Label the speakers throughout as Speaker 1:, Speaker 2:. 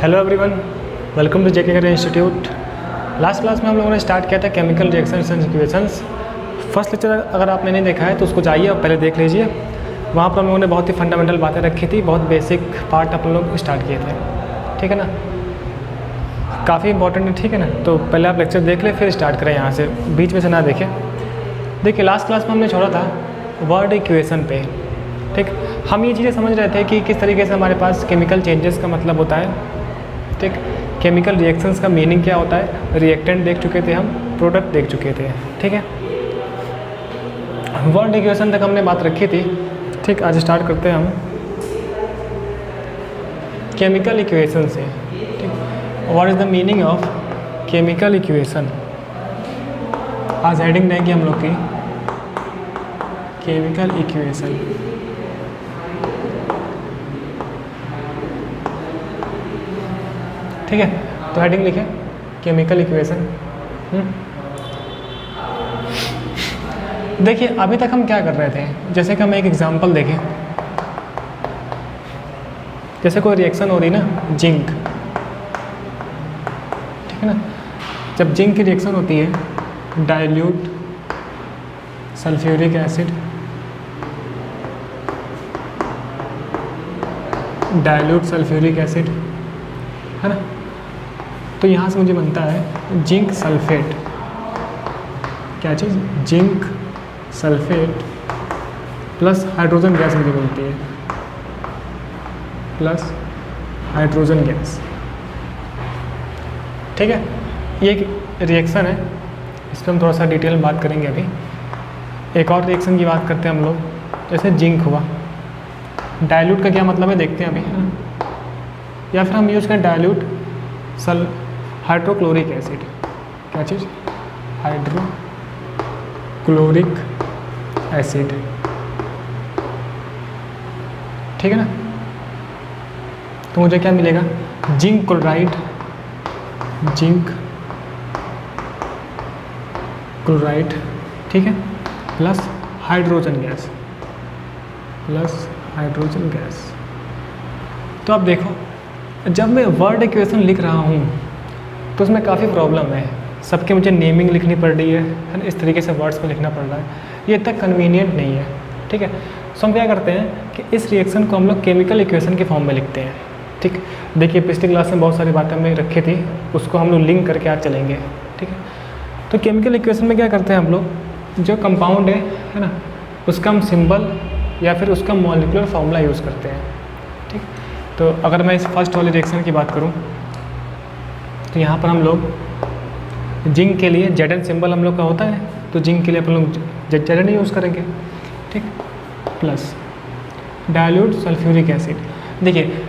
Speaker 1: Hello everyone, welcome to JK career institute. Last class में हम लोगों ने स्टार्ट किया था chemical reactions and equations. First lecture अगर आपने नहीं देखा है तो उसको जाइए और पहले देख लीजिए। वहाँ पर हम लोगों ने बहुत ही फंडामेंटल बातें रखी थी, बहुत बेसिक पार्ट अपन लोग स्टार्ट किए थे, ठीक है ना। काफ़ी इंपॉर्टेंट है, ठीक है ना। तो पहले आप लेक्चर देख ले फिर स्टार्ट करें, यहाँ से बीच में से ना देखें। देखिए लास्ट क्लास में हमने छोड़ा था वर्ड इक्वेशन पे, ठीक। हम ये चीज़ें समझ रहे थे कि किस तरीके से हमारे पास केमिकल चेंजेस का मतलब होता है, ठीक। केमिकल रिएक्शंस का मीनिंग क्या होता है, रिएक्टेंट देख चुके थे हम, प्रोडक्ट देख चुके थे, ठीक है। वर्ड इक्वेशन तक हमने बात रखी थी, ठीक। आज स्टार्ट करते हैं हम केमिकल इक्वेशन से, ठीक। What is the meaning of chemical equation. आज हेडिंग रहेगी हम लोग की केमिकल इक्वेशन, ठीक है। तो हेडिंग लिखें केमिकल इक्वेशन। देखिए अभी तक हम क्या कर रहे थे, जैसे कि हम एक एग्जांपल देखें। जैसे कोई रिएक्शन हो रही ना, जिंक, ठीक है ना। जब जिंक की रिएक्शन होती है dilute sulphuric acid, dilute sulphuric acid, है ना। तो यहाँ से मुझे बनता है जिंक सल्फेट। क्या चीज़, zinc sulphate plus hydrogen gas मुझे मिलती है, प्लस हाइड्रोजन गैस, ठीक है। ये एक रिएक्शन है, इस पर हम थोड़ा सा डिटेल में बात करेंगे अभी। एक और रिएक्शन की बात करते हैं हम लोग, जैसे जिंक हुआ। डाइल्यूट का क्या मतलब है देखते हैं अभी, या फिर हम यूज़ करें डाइल्यूट हाइड्रोक्लोरिक एसिड। क्या चीज़, हाइड्रोक्लोरिक एसिड, ठीक है ना। तो मुझे क्या मिलेगा, जिंक क्लोराइड, जिंक क्लोराइड, ठीक है, plus hydrogen gas, plus hydrogen gas. तो अब देखो, जब मैं वर्ड इक्वेशन लिख रहा हूँ तो उसमें काफ़ी प्रॉब्लम है, सबके मुझे नेमिंग लिखनी पड़ रही है ना, इस तरीके से वर्ड्स में लिखना पड़ रहा है, ये इतना कन्वीनियंट नहीं है, ठीक है। सो हम क्या करते हैं कि इस रिएक्शन को हम लोग केमिकल इक्वेशन के फॉर्म में लिखते हैं, ठीक। देखिए पिछली क्लास में बहुत सारी बातें हमने रखी थी, उसको हम लोग लिंक करके आज चलेंगे, ठीक है। तो केमिकल इक्वेशन में क्या करते हैं हम लोग, जो कंपाउंड है ना, उसका हम सिंबल या फिर उसका मॉलिक्यूलर फार्मूला यूज़ करते हैं, ठीक। तो अगर मैं इस फर्स्ट वाले रिएक्शन की बात करूं तो यहाँ पर हम लोग जिंक के लिए जेडन सिंबल हम लोग का होता है, तो जिंक के लिए अपन लोग जेडन यूज़ करेंगे, ठीक। Plus dilute sulphuric acid. देखिए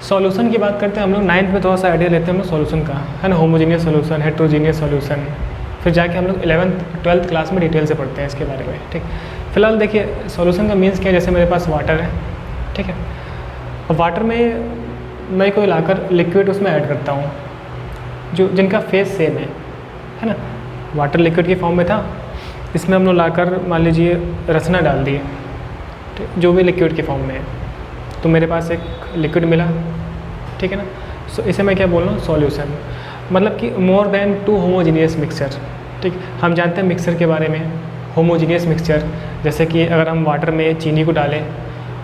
Speaker 1: सॉल्यूशन की बात करते हैं हम लोग, 9th में थोड़ा सा आइडिया लेते हैं हम लोग सॉल्यूशन का, है ना। होमोजीनियस सॉल्यूशन, हेट्रोजीनियस सॉल्यूशन, फिर जाके हम लोग 11th 12th क्लास में डिटेल से पढ़ते हैं इसके बारे में, ठीक। फिलहाल देखिए सॉल्यूशन का मीन्स क्या है, जैसे मेरे पास वाटर है, ठीक है। और वाटर में मैं कोई लाकर लिक्विड उसमें ऐड करता हूँ जो जिनका फेस सेम है ना। वाटर लिक्विड के फॉर्म में था, इसमें हम लोग लाकर मान लीजिए रसना डाल दिए, जो भी लिक्विड के फॉर्म में है, तो मेरे पास एक लिक्विड मिला, ठीक है ना। सो इसे मैं क्या बोल रहा हूँ, सॉल्यूशन, मतलब कि मोर देन 2 होमोजीनियस मिक्सचर, ठीक। हम जानते हैं मिक्सचर के बारे में, होमोजीनियस मिक्सचर, जैसे कि अगर हम वाटर में चीनी को डालें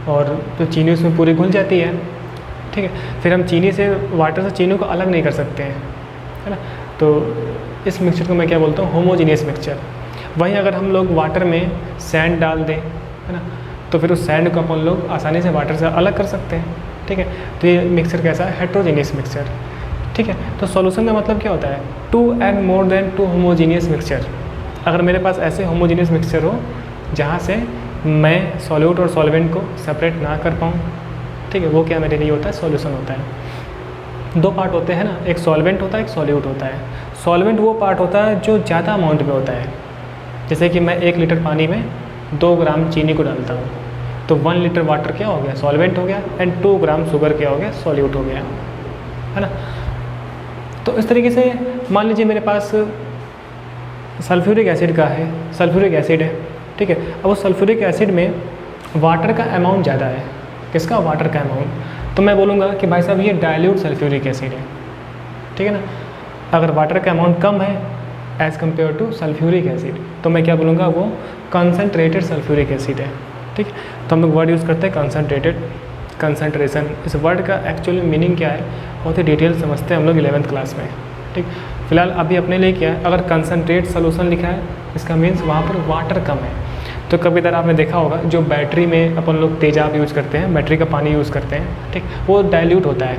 Speaker 1: और तो चीनी उसमें पूरी घुल जाती है, ठीक है। फिर हम चीनी से, वाटर से चीनी को अलग नहीं कर सकते हैं, है ना। तो इस मिक्सचर को मैं क्या बोलता हूँ, होमोजीनियस मिक्सचर। वहीं अगर हम लोग वाटर में सैंड डाल दें, है ना, तो फिर उस सैंड को अपन लोग आसानी से वाटर से अलग कर सकते हैं, ठीक है। तो ये मिक्सचर कैसा है, हेट्रोजीनियस मिक्सचर, ठीक है। तो सॉल्यूशन का मतलब क्या होता है, 2 and more than 2 homogeneous mixture. अगर मेरे पास ऐसे होमोजीनियस मिक्सचर हो जहाँ से मैं सॉल्यूट और सॉल्वेंट को सेपरेट ना कर पाऊँ, ठीक है, वो क्या मेरे लिए होता है, सॉल्यूशन होता है। 2 पार्ट होते हैं ना, एक सॉल्वेंट होता है, एक सॉल्यूट होता है। सॉल्वेंट वो पार्ट होता है जो ज़्यादा अमाउंट में होता है, जैसे कि मैं 1 लीटर पानी में 2 ग्राम चीनी को डालता हूँ, तो 1 लीटर वाटर क्या हो गया, सॉल्वेंट हो गया, एंड 2 ग्राम शुगर क्या हो गया, सॉल्यूट हो गया, है ना। तो इस तरीके से मान लीजिए मेरे पास सल्फ्यूरिक एसिड का है, सल्फ्यूरिक एसिड है, ठीक है। अब उस सल्फ्यूरिक एसिड में वाटर का अमाउंट ज़्यादा है, किसका, वाटर का अमाउंट। तो मैं बोलूँगा कि भाई साहब ये डाइल्यूट सल्फ्यूरिक एसिड है, ठीक है ना। अगर वाटर का अमाउंट कम है as compare to sulphuric acid, तो मैं क्या बोलूँगा, वो कंसनट्रेटेड सल्फ्यूरिक एसिड है, ठीक है। तो हम लोग वर्ड यूज़ करते हैं कंसनट्रेटेड, कंसनट्रेशन। इस वर्ड का एक्चुअली मीनिंग क्या है बहुत ही डिटेल समझते हैं हम लोग 11th क्लास में, ठीक। फिलहाल अभी अपने लिए क्या है, अगर कंसनट्रेट सोल्यूशन लिखा है इसका मीन्स वहाँ पर वाटर कम है। तो कभी इधर आपने देखा होगा जो बैटरी में अपन लोग तेजाब यूज़ करते हैं, बैटरी का पानी यूज़ करते हैं, ठीक, वो डाइल्यूट होता है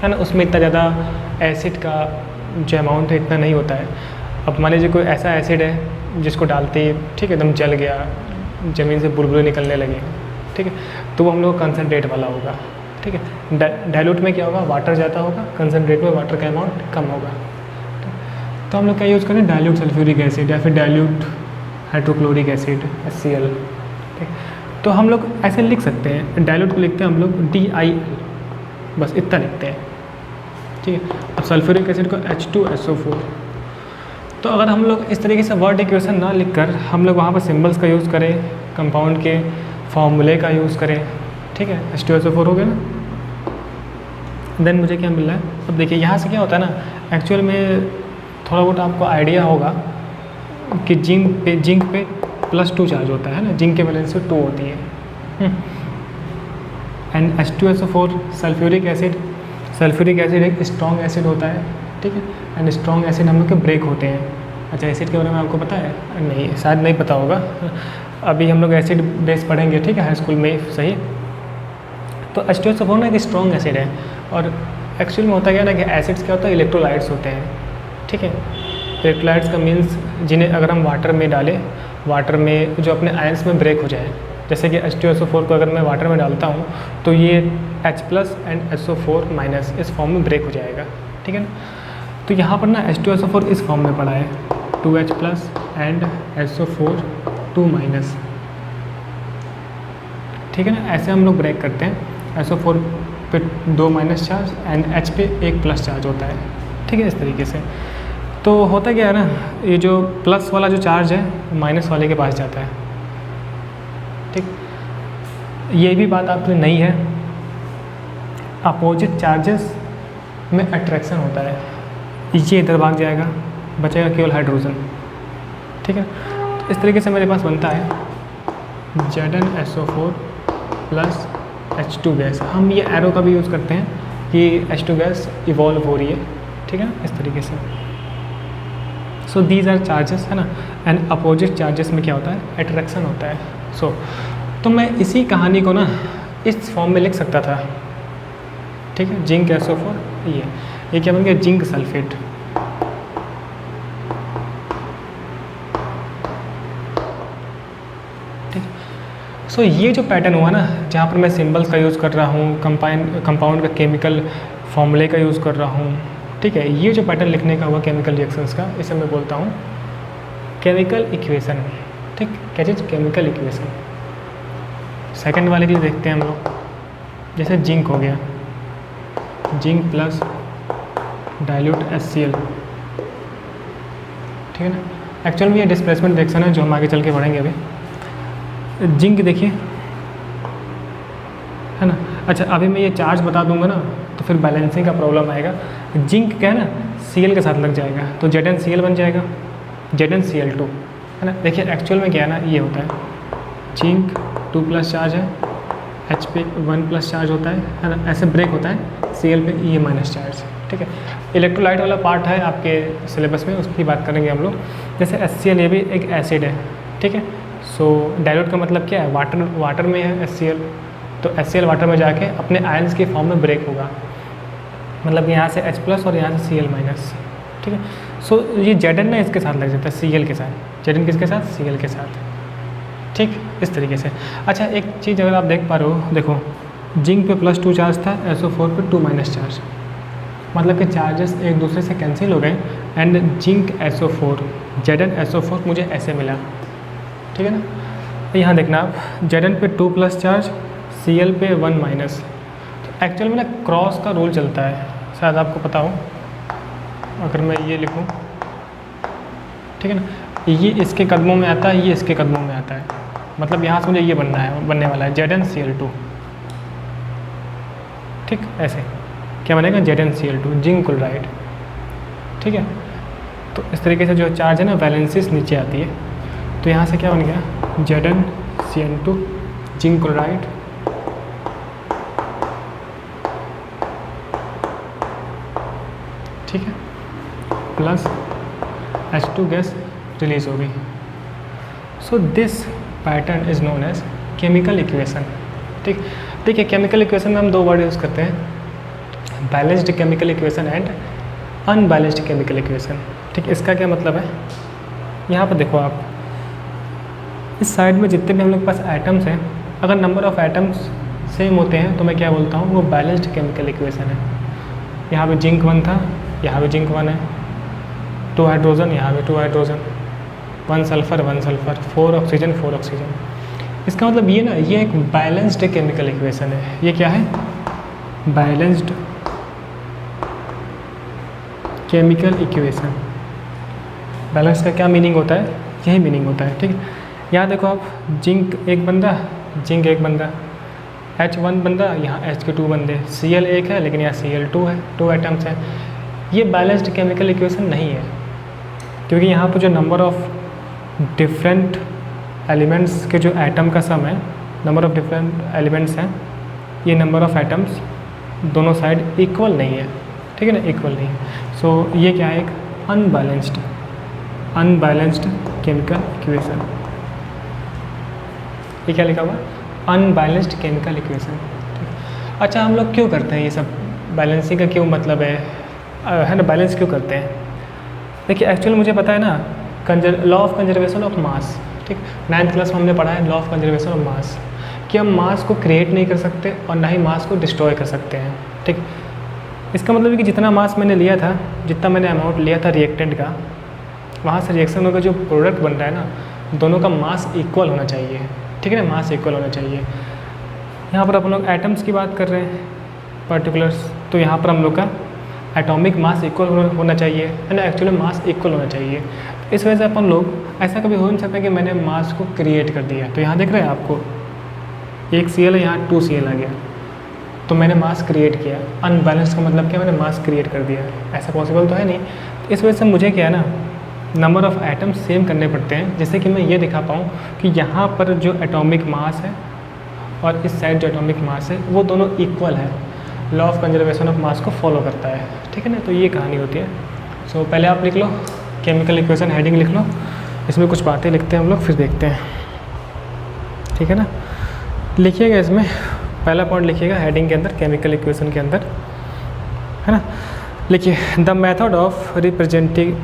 Speaker 1: ना, उसमें इतना ज़्यादा एसिड का जो अमाउंट है इतना नहीं होता है। अब मान लीजिए कोई ऐसा एसिड है जिसको डालते ही ठीक एकदम जल गया, ज़मीन से बुलबुले निकलने लगे, ठीक है, तो वो हम लोग कंसनट्रेट वाला होगा, ठीक है। डाइल्यूट में क्या होगा, वाटर ज़्यादा होगा, कंसनट्रेट में वाटर का अमाउंट कम होगा। तो हम लोग क्या यूज़ करें, डाइल्यूट सल्फ्यूरिक एसिड या फिर डाइल्यूट हाइड्रोक्लोरिक एसिड HCl, ठीक। तो हम लोग ऐसे लिख सकते हैं, डाइल्यूट को लिखते हैं हम लोग DIL, बस इतना लिखते हैं, ठीक है। अब सल्फ्यूरिक एसिड को H2SO4। तो अगर हम लोग इस तरीके से वर्ड इक्वेशन ना लिखकर हम लोग वहाँ पर सिंबल्स का यूज़ करें, कंपाउंड के फॉर्मूले का यूज़ करें, ठीक है, H2SO4 हो गया ना, देन मुझे क्या मिल रहा है। अब देखिए यहाँ से क्या होता है ना, एक्चुअल में थोड़ा बहुत आपको आइडिया होगा कि जिंक पे +2 चार्ज होता है ना, जिंक के वैलेंस से 2 होती है। एंड H2SO4 सल्फ्यूरिक एसिड एक स्ट्रॉन्ग एसिड होता है, ठीक है। एंड स्ट्रॉन्ग एसिड हम लोग के ब्रेक होते हैं। अच्छा, एसिड के बारे में आपको पता है? नहीं, शायद नहीं पता होगा, अभी हम लोग एसिड बेस पढ़ेंगे, ठीक है, हाई स्कूल में, सही। तो H2SO4 ना एक स्ट्रॉन्ग एसिड है, और एक्चुअल में होता क्या है ना कि एसिड्स क्या होता है, इलेक्ट्रोलाइट्स होते हैं, ठीक है। इलेक्ट्रोलाइट्स का मीन्स जिन्हें अगर हम वाटर में डालें, वाटर में जो अपने आयंस में ब्रेक हो जाए, जैसे कि H2SO4 को अगर मैं वाटर में डालता हूँ तो ये H+ एंड SO4- इस फॉर्म में ब्रेक हो जाएगा, ठीक है ना। तो यहाँ पर ना H2SO4 इस फॉर्म में पड़ा है, 2H+ एंड SO4 2-, ठीक है ना। ऐसे हम लोग ब्रेक करते हैं, SO4 पे 2- चार्ज एंड H पे 1+ चार्ज होता है, ठीक है, इस तरीके से। तो होता क्या है ना, ये जो प्लस वाला जो चार्ज है माइनस वाले के पास जाता है, ठीक। ये भी बात आपके लिए नहीं है, अपोजिट चार्जेस में अट्रैक्शन होता है, ये इधर भाग जाएगा, बचेगा केवल हाइड्रोजन, ठीक है। तो इस तरीके से मेरे पास बनता है ZnSO4 + H2 गैस। हम ये एरो का भी यूज़ करते हैं कि H2 गैस इवॉल्व हो रही है, ठीक है, इस तरीके से। सो दीज आर चार्जेस, है ना, एंड अपोजिट चार्जेस में क्या होता है, अट्रैक्शन होता है। सो तो मैं इसी कहानी को ना इस फॉर्म में लिख सकता था, ठीक है, जिंक SO4, ये क्या बन गया, जिंक सल्फेट, ठीक। सो ये जो पैटर्न हुआ ना, जहाँ पर मैं सिंबल्स का यूज़ कर रहा हूँ, कंपाउंड का केमिकल फॉर्मूले का यूज़ कर रहा हूँ, ठीक है, ये जो पैटर्न लिखने का हुआ केमिकल रिएक्शंस का, इसे मैं बोलता हूँ केमिकल इक्वेशन, ठीक। क्या चीज़, केमिकल इक्वेशन। सेकंड वाले के लिए देखते हैं हम लोग, जैसे जिंक हो गया, जिंक प्लस डाइल्यूट HCl, ठीक है ना। एक्चुअल में ये डिस्प्लेसमेंट रिएक्शन है जो हम आगे चल के पढ़ेंगे अभी। जिंक देखिए, है ना। अच्छा, अभी मैं ये चार्ज बता दूंगा ना तो फिर बैलेंसिंग का प्रॉब्लम आएगा। जिंक क्या है ना, Cl के साथ लग जाएगा तो ZnCl बन जाएगा, ZnCl2, है ना। देखिए एक्चुअल में क्या है ना, ये होता है जिंक 2+ चार्ज है, H पे 1+ चार्ज होता है ना, ऐसे ब्रेक होता है, Cl पे E- चार्ज, ठीक है। इलेक्ट्रोलाइट वाला पार्ट है आपके सिलेबस में, उसकी बात करेंगे हम लोग। जैसे HCl ये भी एक एसिड है, ठीक है। सो डाइल्यूट का मतलब क्या है, वाटर में है HCl, तो HCl वाटर में जाके अपने आयंस के फॉर्म में ब्रेक होगा, मतलब यहाँ से H+ और यहाँ से Cl-, ठीक है। सो ये Zn ना इसके साथ लग जाता है, Cl के साथ, Zn किसके साथ, Cl के साथ, ठीक, इस तरीके से। अच्छा, एक चीज़ अगर आप देख पा रहे हो, देखो जिंक पे +2 चार्ज था, SO4 पे 2- चार्ज, मतलब कि चार्जेस एक दूसरे से कैंसिल हो गए, एंड जिंक SO4 ZnSO4 मुझे ऐसे मिला, ठीक है ना। यहाँ देखना आप, Zn पे 2+ चार्ज, Cl पे 1-। तो एक्चुअल में ना क्रॉस का रूल चलता है, शायद आपको पता हो। अगर मैं ये लिखूँ, ठीक है ना, ये इसके कदमों में आता है, ये इसके कदमों में आता है, मतलब यहाँ से मुझे ये बनने वाला है ZnCl2, ठीक, ऐसे क्या बनेगा ZnCl2 जिंक क्लोराइड। ठीक है, तो इस तरीके से जो चार्ज है ना वैलेंसीज नीचे आती है, तो यहाँ से क्या बन गया ZnCl2 जिंक क्लोराइड ठीक है, प्लस H2 गैस रिलीज हो गई। So this pattern is known as chemical equation. ठीक, देखिए केमिकल इक्वेशन में हम दो वर्ड यूज़ करते हैं, balanced chemical equation and unbalanced chemical equation. ठीक, इसका क्या मतलब है, यहाँ पर देखो आप इस साइड में जितने भी हम लोग के पास एटम्स हैं, अगर नंबर ऑफ एटम्स सेम होते हैं तो मैं क्या बोलता हूँ, वो बैलेंस्ड केमिकल इक्वेशन है। यहाँ पे जिंक 1 था, यहाँ पे जिंक 1 है, 2 हाइड्रोजन, यहाँ पे 2 hydrogen, 1 sulphur 1 sulphur, 4 oxygen 4 oxygen. इसका मतलब ये ना, ये एक बैलेंस्ड केमिकल इक्वेशन है। ये क्या है, बैलेंस्ड केमिकल इक्वेशन। बैलेंस का क्या मीनिंग होता है, यही मीनिंग होता है। ठीक है, यहाँ देखो आप जिंक एक बंदा, जिंक एक बंदा, H1 बंदा, यहाँ H2 बंदे, Cl एक है लेकिन यहाँ Cl2 है, 2 एटम्स हैं। ये बैलेंस्ड केमिकल इक्वेशन नहीं है, क्योंकि यहाँ पर जो नंबर ऑफ डिफरेंट एलिमेंट्स के जो एटम का सम है, नंबर ऑफ डिफरेंट एलिमेंट्स हैं, ये नंबर ऑफ एटम्स दोनों साइड इक्वल नहीं है। ठीक है ना, इक्वल नहीं है। सो ये क्या है, एक अनबैलेंस्ड केमिकल इक्वेशन। ये क्या लिखा हुआ, अनबैलेंस्ड केमिकल इक्वेशन। अच्छा, हम लोग क्यों करते हैं ये सब, बैलेंसिंग का क्यों मतलब है ना, बैलेंस क्यों करते हैं। देखिए एक्चुअली मुझे पता है ना, law of conservation of mass. ठीक, 9th क्लास में हमने पढ़ा है law of conservation of mass, कि हम मास को क्रिएट नहीं कर सकते और ना ही मास को डिस्ट्रॉय कर सकते हैं। ठीक, इसका मतलब है कि जितना मास मैंने लिया था, जितना मैंने अमाउंट लिया था रिएक्टेंट का, वहाँ से रिएक्शन होकर जो प्रोडक्ट बन रहा है ना, दोनों का मास इक्वल होना चाहिए। ठीक है ना, मास इक्वल होना चाहिए। यहाँ पर अपन लोग एटम्स की बात कर रहे हैं पर्टिकुलर्स, तो यहाँ पर हम लोग का एटॉमिक मास इक्वल होना चाहिए, है ना, एक्चुअली मास इक्वल होना चाहिए। इस वजह से अपन लोग ऐसा कभी हो नहीं सकता कि मैंने मास को क्रिएट कर दिया। तो यहाँ देख रहे हैं आपको, एक Cl है, यहाँ 2 Cl आ गया, तो मैंने मास क्रिएट किया। अनबैलेंस का मतलब क्या, मैंने मास क्रिएट कर दिया, ऐसा पॉसिबल तो है नहीं। इस वजह से मुझे क्या है ना, नंबर ऑफ़ एटम्स सेम करने पड़ते हैं, जैसे कि मैं ये दिखा पाऊँ कि यहाँ पर जो एटॉमिक मास है और इस साइड जो एटॉमिक मास है वो दोनों इक्वल है। Law of conservation of mass को फॉलो करता है। ठीक है ना, तो ये कहानी होती है। सो पहले आप लिख लो केमिकल इक्वेशन, हेडिंग लिख लो, इसमें कुछ बातें लिखते हैं हम लोग, फिर देखते हैं। ठीक है ना, लिखिएगा इसमें पहला पॉइंट लिखिएगा हेडिंग के अंदर, केमिकल इक्वेशन के अंदर, है ना। लिखिए the method of representing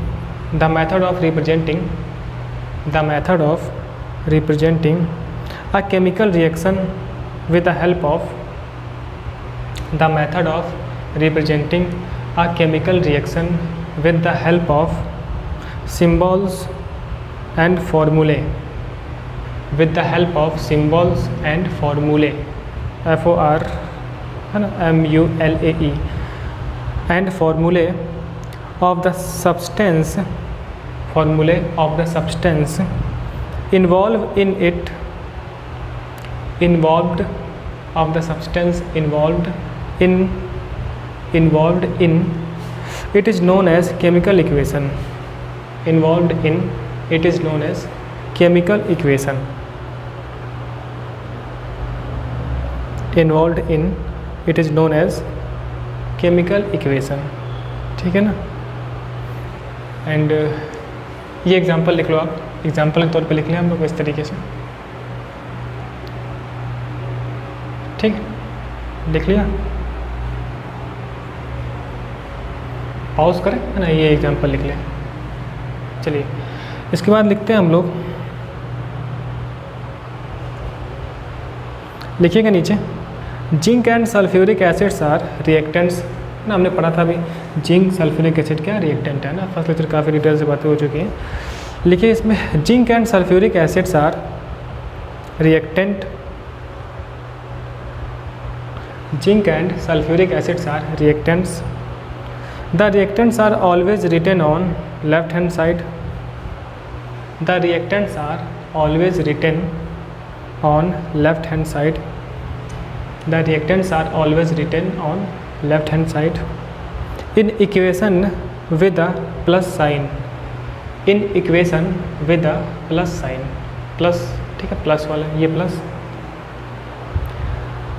Speaker 1: a chemical reaction with the help of symbols and formulae, FORMULAE and formulae of the substance involved in it, it is known as chemical equation. It is known as chemical equation. ठीक है ना। And ये example लिख लो आप, example के तौर पे लिख लें हम लोग इस तरीके से। ठीक, लिख लिया, पॉज करें, है ना, ये एग्जांपल लिख लें। चलिए इसके बाद लिखते हैं हम लोग, लिखिएगा नीचे, zinc and sulphuric acids are reactants ना, हमने पढ़ा था अभी, जिंक सल्फ्यूरिक एसिड क्या रिएक्टेंट है ना, फर्स्ट लेक्चर काफ़ी डिटेल से बातें हो चुकी हैं। लिखिए इसमें zinc and sulphuric acids are reactant, zinc and sulphuric acids are reactants. The reactants are always written on left hand side, the reactants are always written on left hand side the reactants are always written on left hand side in equation with a plus sign, in equation with a plus sign, plus, ठीक है, plus वाला ये plus,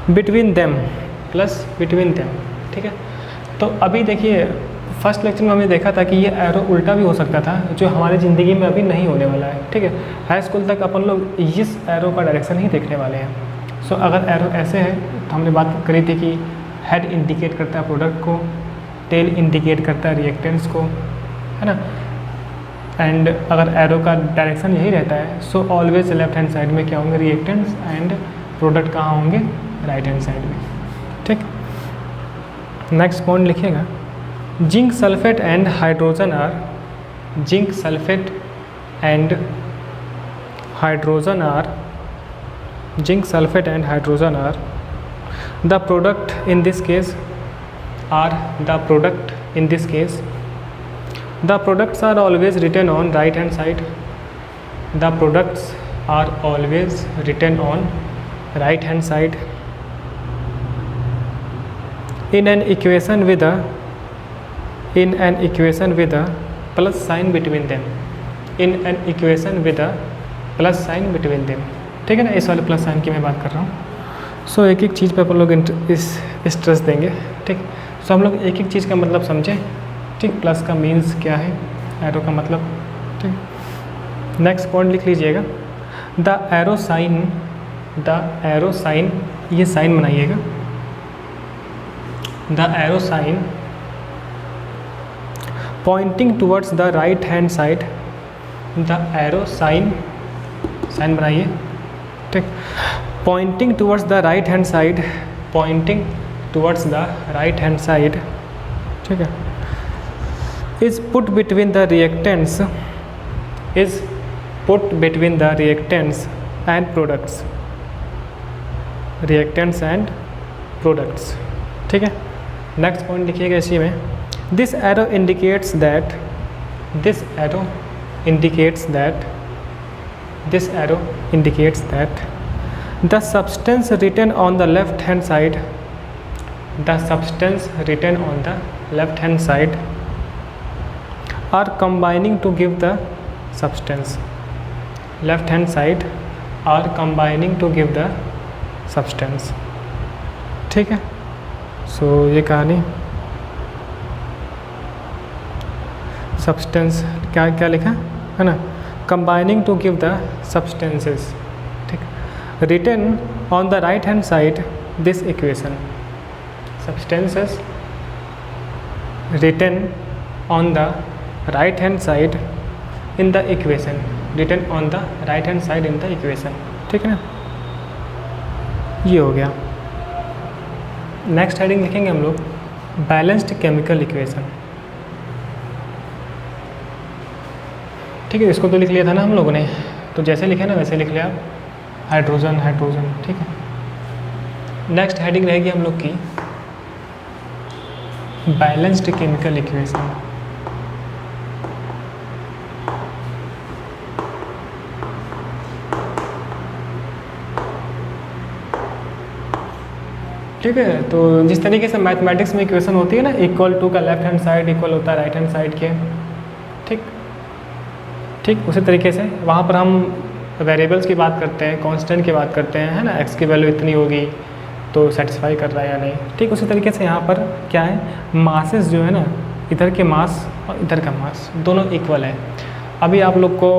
Speaker 1: between them, plus between them, ठीक है। तो अभी देखिए first lecture में हमने देखा था कि ये एरो उल्टा भी हो सकता था, जो हमारी ज़िंदगी में अभी नहीं होने वाला है, ठीक है। हाई स्कूल तक अपन लोग इस एरो का डायरेक्शन ही देखने वाले हैं। सो अगर एरो ऐसे है तो हमने बात करी थी कि हेड इंडिकेट करता है प्रोडक्ट को, टेल इंडिकेट करता है रिएक्टेंट्स को, है ना। एंड अगर एरो का डायरेक्शन यही रहता है so always left hand side में क्या होंगे, रिएक्टेंट्स, एंड प्रोडक्ट कहाँ होंगे, राइट हैंड साइड में, ठीक। नेक्स्ट पॉइंट लिखिएगा, zinc sulphate and hydrogen are, zinc sulphate and hydrogen are, zinc sulphate and hydrogen are the product in this case, are the product in this case, the products are always written on right hand side, the products are always written on right hand side in an equation with a, in an equation with a plus sign between them, in an equation with a plus sign between them, ठीक है ना। इस वाले plus sign की मैं बात कर रहा हूँ। सो एक एक चीज़ पे अपन लोग इस स्ट्रेस देंगे, ठीक। सो हम लोग एक एक चीज़ का मतलब समझें, ठीक। प्लस का मीन्स क्या है, एरो का मतलब, ठीक। नेक्स्ट पॉइंट लिख लीजिएगा, the arrow sign, the arrow sign, ये साइन बनाइएगा, the arrow sign pointing towards the right hand side, the arrow sign, sign बनाइए, ठीक। Pointing towards the right hand side, pointing towards the right hand side, ठीक है, is put between the reactants, is put between the reactants and products, reactants and products, ठीक है। Next point लिखिएगा इसी में, this arrow indicates that, this arrow indicates that, this arrow indicates that the substance written on the left hand side, the substance written on the left hand side are combining to give the substance, left hand side are combining to give the substance, ठीक है। सो ये कहानी substance क्या क्या लिखा है ना, combining to give the substances, ठीक। written on the right hand side this equation, substances written on the right hand side in the equation, written on the right hand side in the equation, ठीक है ना। ये हो गया। Next heading लिखेंगे हम लोग, बैलेंस्ड केमिकल इक्वेशन, ठीक है। इसको तो लिख लिया था ना हम लोगों ने, तो जैसे लिखे ना वैसे लिख लिया, हाइड्रोजन हाइड्रोजन, ठीक है। नेक्स्ट हेडिंग रहेगी हम लोग की बैलेंस्ड केमिकल इक्वेशन, ठीक है। तो जिस तरीके से मैथमेटिक्स में इक्वेशन होती है ना, इक्वल टू का लेफ्ट हैंड साइड इक्वल होता है राइट हैंड साइड के, ठीक ठीक। उसी तरीके से वहाँ पर हम वेरिएबल्स की बात करते हैं, कांस्टेंट की बात करते हैं, है ना, एक्स की वैल्यू इतनी होगी तो सेटिस्फाई कर रहा है या नहीं, ठीक। उसी तरीके से यहाँ पर क्या है, मासेस जो है ना, इधर के मास और इधर का मास दोनों इक्वल है। अभी आप लोग को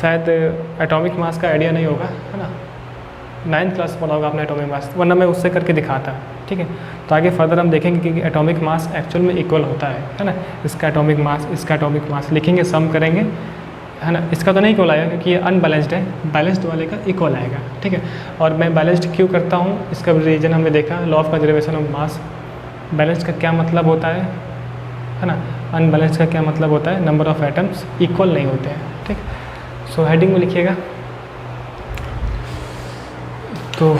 Speaker 1: शायद एटॉमिक मास का आइडिया नहीं होगा, है ना, 9th क्लास पढ़ा होगा आपने एटॉमिक मास, वरना मैं उससे करके दिखाता, ठीक है। तो आगे फर्दर हम देखेंगे कि एटॉमिक मास एक्चुअल में इक्वल होता है ना। इसका एटॉमिक मास, इसका एटॉमिक मास लिखेंगे, सम करेंगे, है ना। इसका तो नहीं इक्वल आएगा क्योंकि ये अनबैलेंस्ड है, बैलेंस्ड वाले का इक्वल आएगा, ठीक है। और मैं बैलेंस्ड क्यों करता हूँ, इसका रीजन हमने देखा, law of conservation of mass. Balanced का क्या मतलब होता है ना, अनबैलेंस्ड का क्या मतलब होता है, नंबर ऑफ एटम्स इक्वल नहीं होते हैं, ठीक। सो हेडिंग में लिखिएगा, तो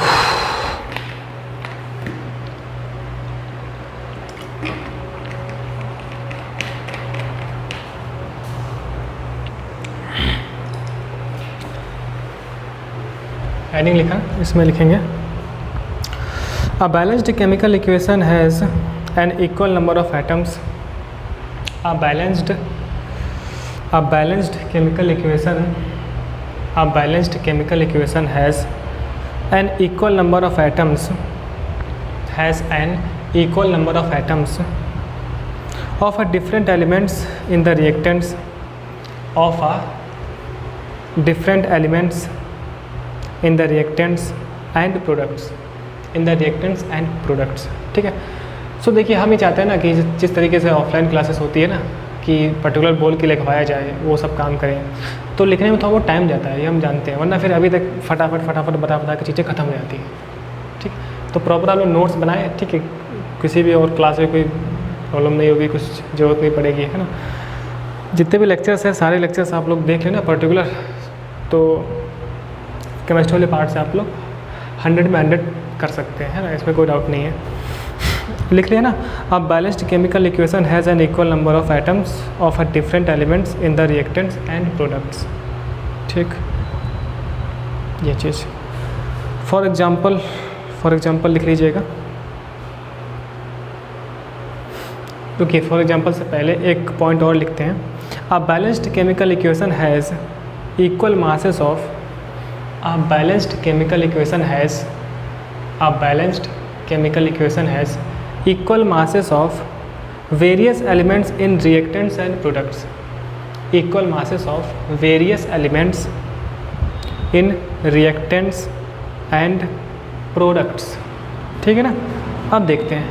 Speaker 1: हेडिंग लिखा, इसमें लिखेंगे A balanced chemical equation has an equal number of atoms. A balanced chemical equation has an equal number of atoms of a different elements in the reactants and products. ठीक है. सो देखिए, हम ये चाहते हैं ना कि जिस तरीके से ऑफलाइन क्लासेस होती है ना कि पर्टिकुलर बोल के लिखवाया जाए, वो सब काम करें, तो लिखने में थोड़ा बहुत टाइम जाता है, ये हम जानते हैं, वरना फिर अभी तक फटाफट बता के चीज़ें खत्म हो जाती हैं. ठीक, तो प्रॉपर आप लोग नोट्स बनाए. ठीक है, किसी भी और क्लास में कोई प्रॉब्लम नहीं होगी, कुछ ज़रूरत नहीं पड़ेगी, है ना. जितने भी लेक्चर्स हैं, सारे लेक्चर्स आप लोग देख लेना पर्टिकुलर, तो केमिस्ट्री वाले पार्ट से आप लोग 100 में 100 कर सकते हैं, है ना, इसमें कोई डाउट नहीं है. लिख लिया ना. A balanced chemical equation has an equal number of atoms of a different elements in the reactants and products. ठीक, ये चीज़ फॉर एग्जांपल लिख लीजिएगा. ओके, फॉर एग्जांपल से पहले एक पॉइंट और लिखते हैं. A balanced chemical equation has equal masses of A balanced chemical equation has equal masses of various elements in reactants and products. Equal masses of various elements in reactants and products. ठीक है ना. अब देखते हैं.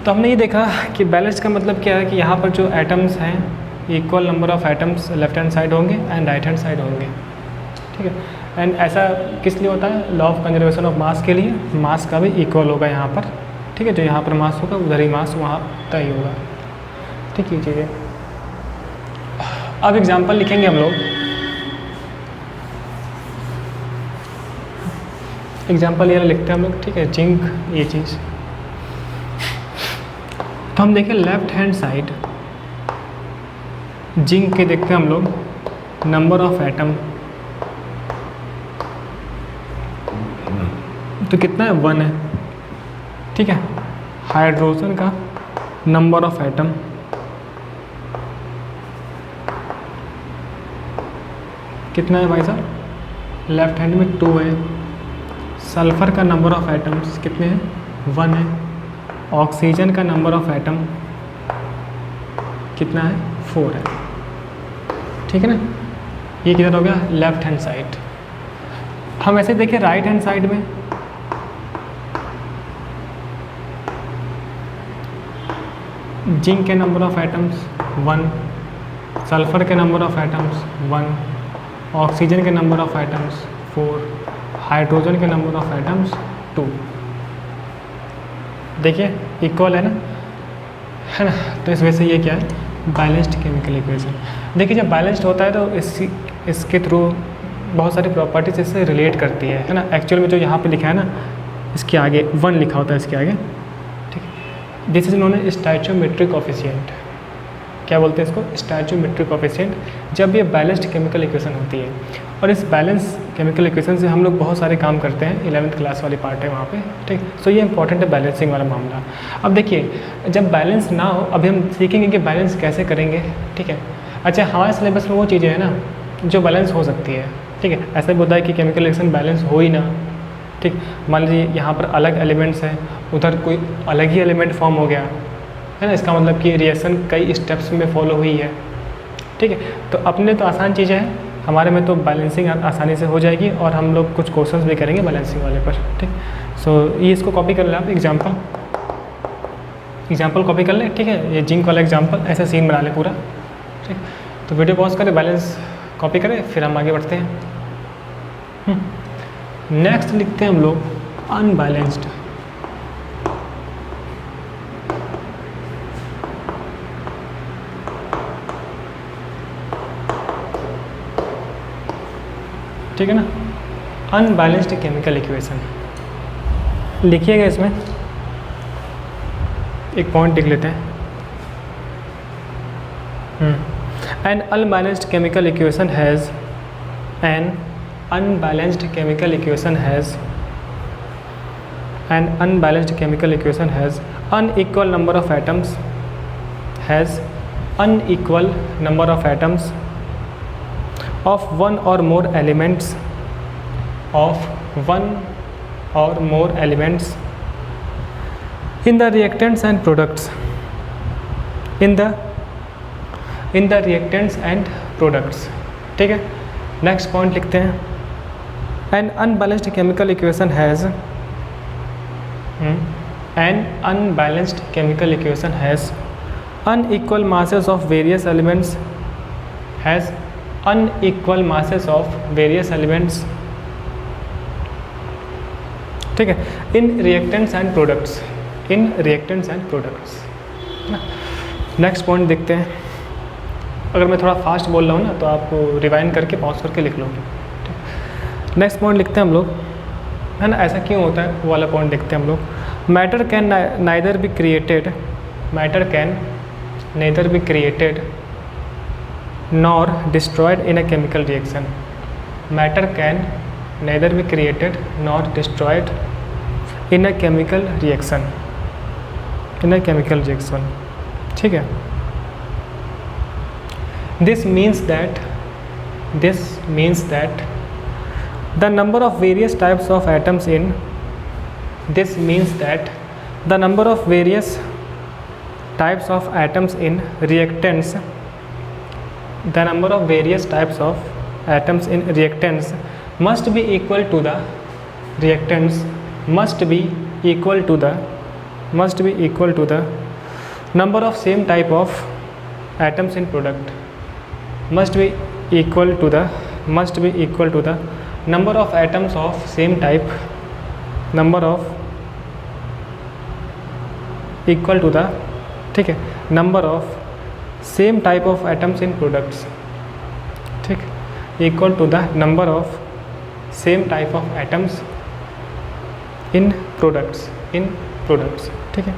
Speaker 1: तो हमने ये देखा कि बैलेंस का मतलब क्या है कि यहाँ पर जो एटम्स हैं, equal number of atoms left hand side होंगे एंड राइट हैंड साइड होंगे. ठीक है. एंड ऐसा किस लिए होता है? Law of conservation of mass के लिए. मास का भी इक्वल होगा यहाँ पर. ठीक है, जो यहाँ पर मास होगा उधर ही मास वहाँ तय होगा. ठीक है, चीज़ें. अब एग्जांपल लिखेंगे हम लोग. एग्जांपल ये लिखते हैं हम लोग. ठीक है, जिंक, ये चीज़. तो हम देखें लेफ्ट हैंड साइड जिंक के देखते हैं हम लोग. नंबर ऑफ एटम तो कितना है? 1 है. ठीक है. हाइड्रोजन का नंबर ऑफ एटम कितना है भाई साहब? लेफ्ट हैंड में 2 है. सल्फर का नंबर ऑफ एटम्स कितने हैं? 1 है. ऑक्सीजन का नंबर ऑफ एटम कितना है? 4 है. ठीक है ना. ये किधर हो गया? Left hand side. हम ऐसे देखें राइट हैंड साइड में. जिंक के नंबर ऑफ एटम्स 1, सल्फर के नंबर ऑफ एटम्स 1, ऑक्सीजन के नंबर ऑफ एटम्स 4, हाइड्रोजन के नंबर ऑफ एटम्स 2. देखिए इक्वल है ना, है ना. तो इस वजह से ये क्या है? Balanced chemical equation. देखिए जब बैलेंस्ड होता है तो इसके थ्रू बहुत सारी प्रॉपर्टीज इससे रिलेट करती है ना. एक्चुअल में जो यहाँ पे लिखा है ना, इसके आगे 1 लिखा होता है इसके आगे. ठीक है. This is known as stoichiometric coefficient. क्या बोलते हैं इसको? Stoichiometric coefficient. जब ये बैलेंस्ड केमिकल इक्वेशन होती है, और इस बैलेंस केमिकल इक्वेशन से हम लोग बहुत सारे काम करते हैं. 11th क्लास वाली पार्ट है वहाँ पे. ठीक. सो ये इंपॉर्टेंट है बैलेंसिंग वाला मामला. अब देखिए जब बैलेंस ना हो, अभी हम सीखेंगे कि बैलेंस कैसे करेंगे. ठीक है. अच्छा, हमारे सिलेबस में वो चीज़ें हैं ना जो बैलेंस हो सकती है. ठीक है. ऐसा भी होता है कि केमिकल रिएक्शन बैलेंस हो ही ना. ठीक. मान लीजिए यहाँ पर अलग एलिमेंट्स हैं, उधर कोई अलग ही एलिमेंट फॉर्म हो गया, है ना. इसका मतलब कि रिएक्शन कई स्टेप्स में फॉलो हुई है. ठीक है. तो अपने तो आसान चीज़ें हैं, हमारे में तो बैलेंसिंग आसानी से हो जाएगी, और हम लोग कुछ क्वेश्चंस भी करेंगे बैलेंसिंग वाले पर. ठीक. सो ये इसको कॉपी कर लें आप. एग्जाम्पल कॉपी कर लें. ठीक है. ये जिंक वाला एग्जाम्पल ऐसा सीन बना लें पूरा. ठीक. तो वीडियो पॉज करें, बैलेंस कॉपी करें, फिर हम आगे बढ़ते हैं. नेक्स्ट लिखते हैं हम लोग अनबैलेंस्ड. ठीक है ना. अनबैलेंस्ड केमिकल इक्वेशन लिखिएगा. इसमें एक पॉइंट लिख लेते हैं. An unbalanced chemical equation has An unbalanced chemical equation has unequal number of atoms, of one or more elements in the reactants and products. ठीक है, नेक्स्ट पॉइंट लिखते हैं. An unbalanced chemical equation has unequal masses of various elements, ठीक है, in reactants and products. Next point देखते हैं. अगर मैं थोड़ा फास्ट बोल रहा हूँ ना तो आपको रिवाइंड करके पॉज करके लिख लो. नेक्स्ट पॉइंट लिखते हैं हम लोग, है ना. ऐसा क्यों होता है वो वाला पॉइंट देखते हैं हम लोग. Matter can neither be created nor destroyed in a chemical reaction. Matter can neither be created nor destroyed in a chemical reaction. ठीक है. This means that the number of various types of atoms in reactants must be equal to the number of same type of atoms in product. Must be equal to the number of atoms of same type, ठीक है, number of same type of atoms in products. ठीक, equal to the number of same type of atoms in products. ठीक है.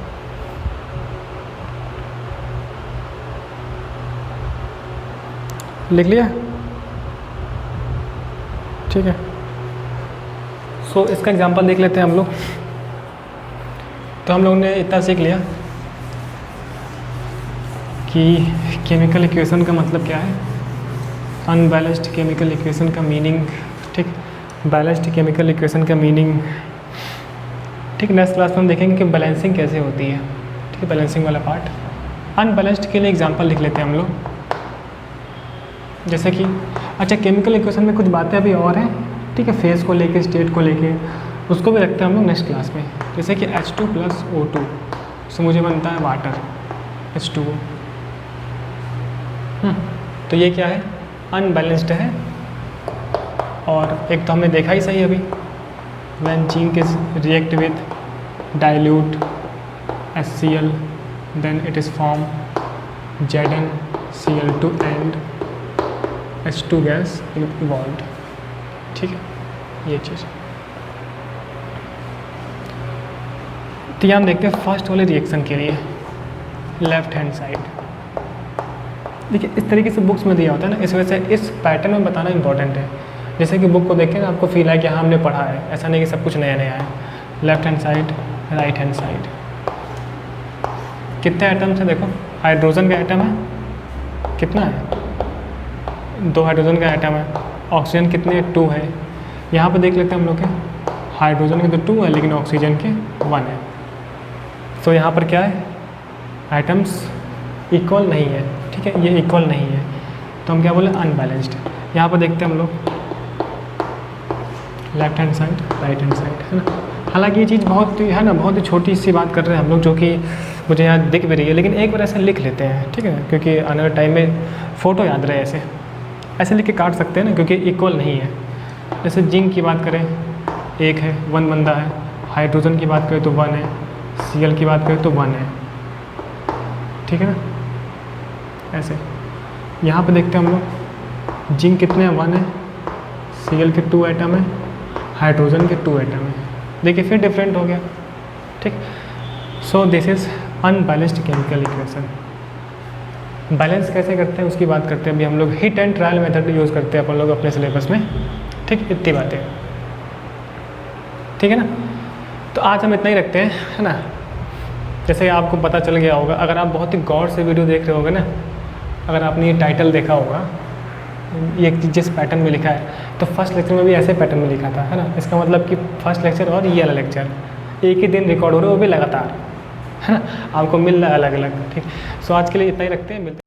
Speaker 1: लिख लिया. ठीक है. सो इसका एग्जांपल देख लेते हैं हम लोग. तो हम लोग ने इतना सीख लिया कि केमिकल इक्वेशन का मतलब क्या है, अनबैलेंस्ड केमिकल इक्वेशन का मीनिंग, ठीक, बैलेंस्ड केमिकल इक्वेशन का मीनिंग. ठीक, नेक्स्ट क्लास में हम देखेंगे कि बैलेंसिंग कैसे होती है. ठीक है, बैलेंसिंग वाला पार्ट. अनबैलेंस्ड के लिए एग्जांपल लिख लेते हैं हम लोग. जैसे कि अच्छा, केमिकल इक्वेशन में कुछ बातें अभी और हैं. ठीक है, फेज को लेके, स्टेट को लेके, उसको भी रखते हैं हम लोग नेक्स्ट क्लास में. जैसे कि H2 + O2 से मुझे बनता है वाटर, H2O. तो ये क्या है, अनबैलेंस्ड है. और एक तो हमने देखा ही सही अभी, when zinc is react with dilute HCl then it is form ZnCl2 and H2 gas evolved. ठीक है, ये चीज़. तो यहाँ हम देखते हैं फर्स्ट वाले रिएक्शन के लिए लेफ्ट हैंड साइड. देखिए, इस तरीके से बुक्स में दिया होता है ना, इस वजह से इस पैटर्न में बताना इंपॉर्टेंट है. जैसे कि बुक को देखें ना, आपको फील है कि हाँ हमने पढ़ा है, ऐसा नहीं कि सब कुछ नया नया है. Left hand side, right hand side. कितने आइटम्स हैं देखो, हाइड्रोजन का आइटम है, कितना है, 2 हाइड्रोजन का आइटम है. ऑक्सीजन कितने, 2 है. यहाँ पर देख लेते हैं हम लोग के, हाइड्रोजन के तो 2 है लेकिन ऑक्सीजन के 1 है. तो यहाँ पर क्या है, आइटम्स इक्वल नहीं है. ठीक है, ये इक्वल नहीं है, तो हम क्या बोले, अनबैलेंस्ड. यहाँ पर देखते हैं हम लोग left hand side, right hand side, है ना. हालांकि ये चीज़ बहुत है ना, बहुत ही छोटी सी बात कर रहे हैं हम लोग, जो कि मुझे यहाँ दिख भी रही है, लेकिन एक बार ऐसे लिख लेते हैं. ठीक है, क्योंकि आने वाले टाइम में फ़ोटो याद रहे, ऐसे लिख के काट सकते हैं ना, क्योंकि इक्वल नहीं है. जैसे जिंक की बात करें, 1 है, 1 बंदा है. हाइड्रोजन की बात करें तो 1 है. Cl की बात करें तो 1 है. ठीक है ना, ऐसे. यहाँ पे देखते हैं हम लोग, जिंक कितने हैं, 1 है. Cl के 2 आइटम है, हाइड्रोजन के 2 आइटम है. देखिए फिर डिफरेंट हो गया. ठीक, so this is unbalanced chemical equation. Balance कैसे करते हैं उसकी बात करते हैं. अभी हम लोग hit and trial method use करते हैं अपन लोग अपने सिलेबस में. ठीक, इतनी बातें. ठीक है ना. तो आज हम इतना ही रखते हैं, है ना। जैसे आपको पता चल गया होगा, अगर आप बहुत ही गौर से वीडियो देख रहे होगे ना, अगर आपने ये टाइटल देखा होगा, ये जिस पैटर्न में लिखा है, तो फर्स्ट लेक्चर में भी ऐसे पैटर्न में लिखा था, है ना। इसका मतलब कि फर्स्ट लेक्चर और ये वाला लेक्चर एक ही दिन रिकॉर्ड हो रहे हैं, वो भी लगातार, है ना, आपको मिल रहा है अलग अलग। ठीक, सो आज के लिए इतना ही रखते हैं, मिलते हैं।